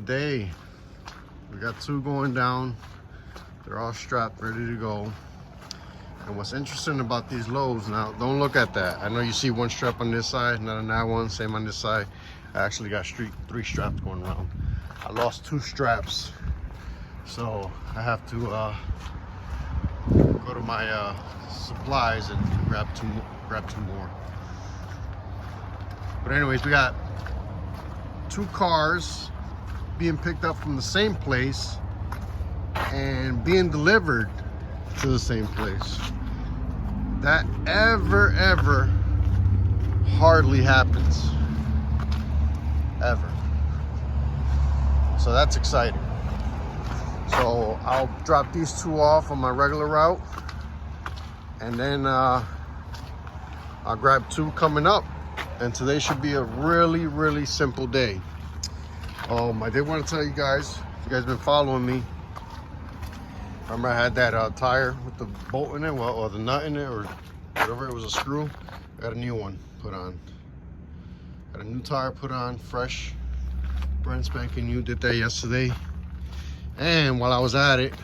today we got 2 going down. They're all strapped, ready to go. And what's interesting about these loads, now don't look at that. I know you see 1 strap on this side, not on that one, same on this side. I actually got 3 straps going around. I lost 2 straps, so I have to go to my supplies and grab two more. But anyways, we got 2 cars being picked up from the same place and being delivered to the same place. That ever hardly happens, ever. So that's exciting. So I'll drop these 2 off on my regular route, and then I'll grab 2 coming up. And today should be a really simple day. I did want to tell you guys, if you guys been following me, remember I had that tire with the bolt in it, or the nut in it, or whatever, it was a screw. I got a new one put on. Got a new tire put on, fresh, brand spanking new. Did that yesterday. And while I was at it,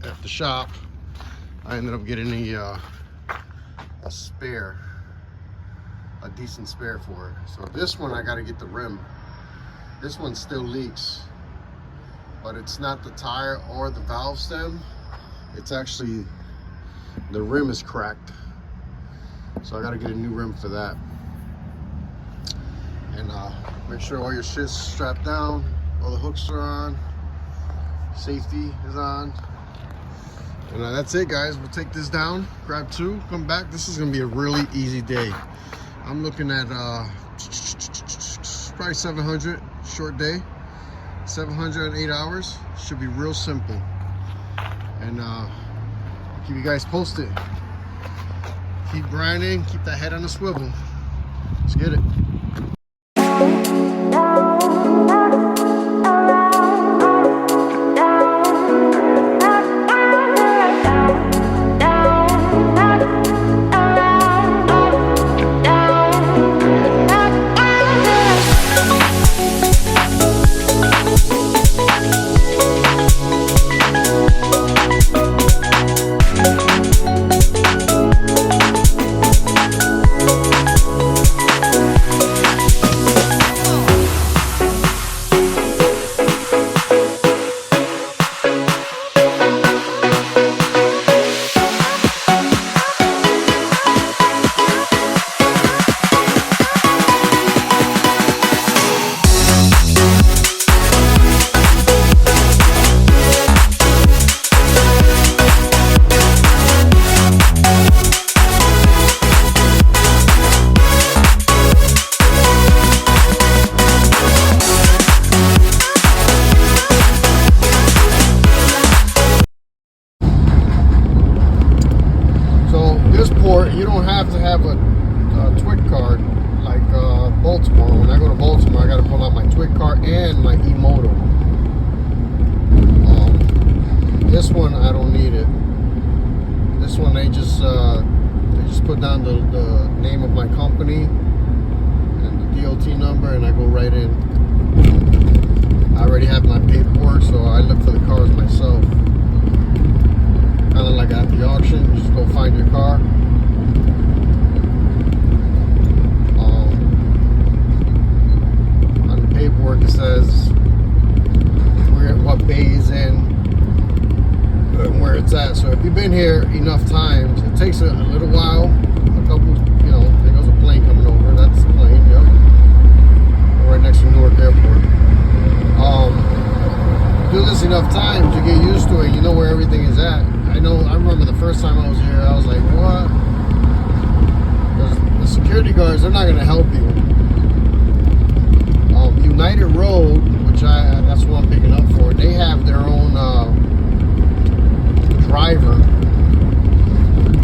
at the shop, I ended up getting a spare, a decent spare for it. So this one I got to get the rim. This one still leaks, but it's not the tire or the valve stem. It's actually, the rim is cracked. So I got to get a new rim for that. And make sure all your shit's strapped down, all the hooks are on, safety is on. And that's it, guys. We'll take this down, grab 2, come back. This is gonna be a really easy day. I'm looking at probably 700, short day, 708 hours. Should be real simple. And keep you guys posted. Keep grinding, keep that head on the swivel. Let's get it. You don't have to have a TWIC card like Baltimore. When I go to Baltimore, I got to pull out my TWIC card and my e-moto. This one I don't need it. This one they just put down the name of my company and the DOT number, and I go right in. I already have my paperwork, so I look for the cars myself. Kind of like at the auction, you just go find your car. Paperwork, it says what bay is in and where it's at. So if you've been here enough times, it takes a little while, a couple, there goes a plane coming over. That's the plane, yep. Right next to Newark Airport. Do this enough times, you get used to it, you know where everything is at. I remember the first time I was here, I was like, what? Because the security guards, they're not going to help you. United Road, which that's what I'm picking up for, they have their own driver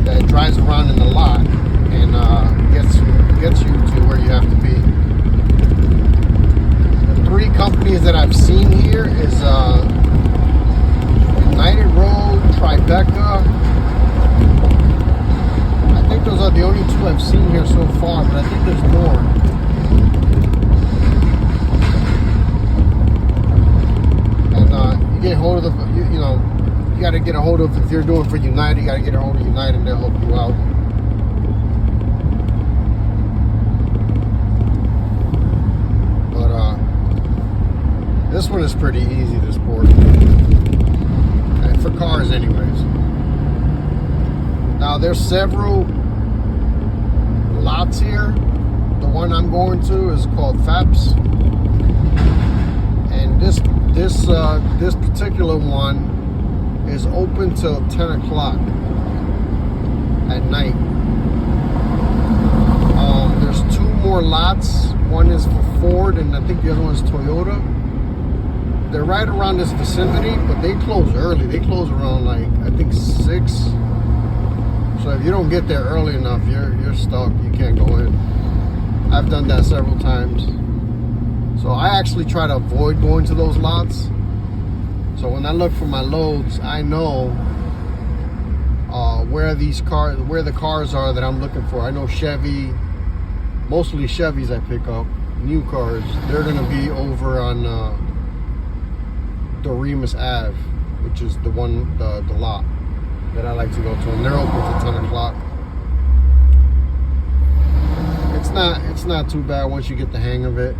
that drives around in the lot and gets you to where you have to be. The 3 companies that I've seen here is United Road, Tribeca. I think those are the only 2 I've seen here so far, but I think there's more. hold of the, you know, you got to get a hold of, if you're doing for United, you got to get a hold of United and they'll help you out. But this one is pretty easy to sport. And for cars anyways. Now there's several lots here. The one I'm going to is called FAPS. And this particular one is open till 10 o'clock at night. There's two more lots. One is for Ford and I think the other one is Toyota. They're right around this vicinity, but they close early. They close around like, I think 6. So if you don't get there early enough, you're stuck. You can't go in. I've done that several times. So I actually try to avoid going to those lots. So when I look for my loads, I know where the cars are that I'm looking for. I know Chevy, mostly Chevys I pick up, new cars. They're gonna be over on Doremus Ave, which is the lot that I like to go to, and they're open till 10 o'clock. It's not too bad once you get the hang of it.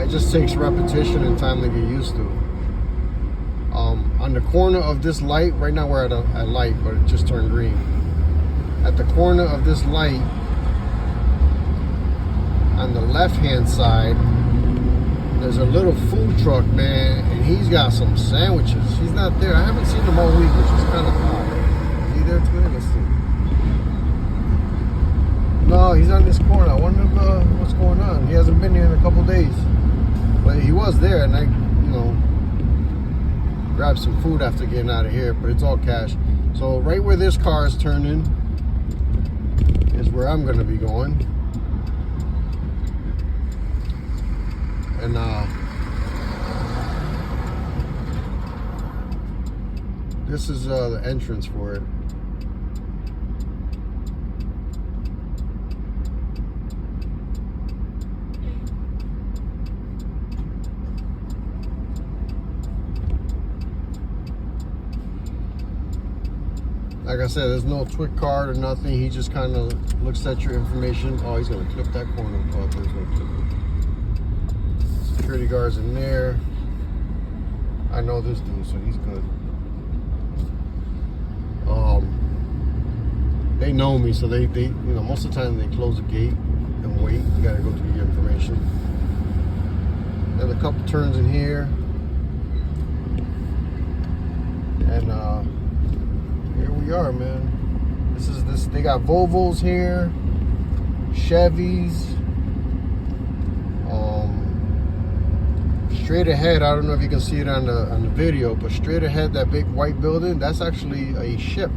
It just takes repetition and time to get used to. On the corner of this light, right now we're at a light, but it just turned green. At the corner of this light, on the left-hand side, there's a little food truck, man, and he's got some sandwiches. He's not there. I haven't seen him all week, which is kind of odd. Is he there today? Let's see. No, he's on this corner. I wonder what's going on. He hasn't been here in a couple days. But he was there, and I, grabbed some food after getting out of here, but it's all cash. So right where this car is turning is where I'm going to be going. And this is the entrance for it. Like I said, there's no TWIC card or nothing. He just kind of looks at your information. Oh, he's going to clip that corner. Oh, he's going to clip it. Security guards in there. I know this dude, so he's good. They know me, so they most of the time they close the gate and wait. You got to go through your information. There's a couple turns in here. And here we are, man. They got Volvos here, Chevys. Straight ahead, I don't know if you can see it on the video, but straight ahead, that big white building, that's actually a ship.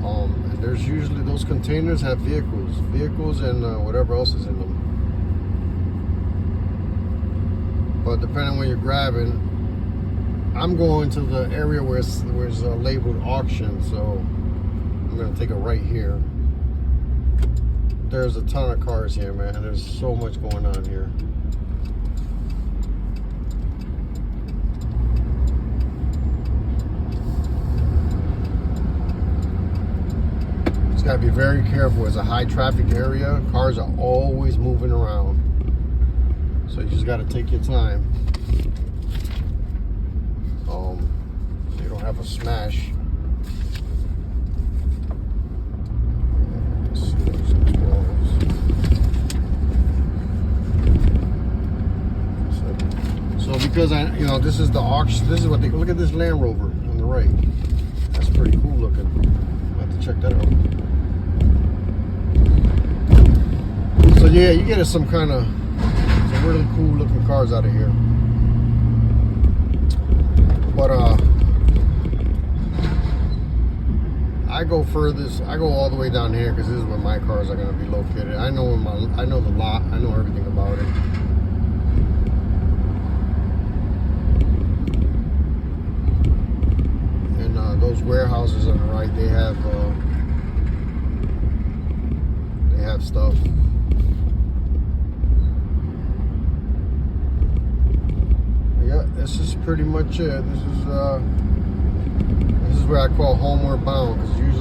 And there's usually, those containers have vehicles and whatever else is in them. But depending on where you're grabbing, I'm going to the area where it's labeled auction, so I'm gonna take it right here. There's a ton of cars here, man. There's so much going on here. Just gotta be very careful. It's a high traffic area. Cars are always moving around. So you just gotta take your time. You don't have a smash. So because this is the auction, this is what they look at, this Land Rover on the right. That's pretty cool looking. I'll have to check that out. So yeah, you get some really cool looking cars out of here. But I go all the way down here because this is where my cars are going to be located. I know the lot. I know everything about it. And those warehouses on the right, they have stuff. this is pretty much it. This is what I call homeward bound, because usually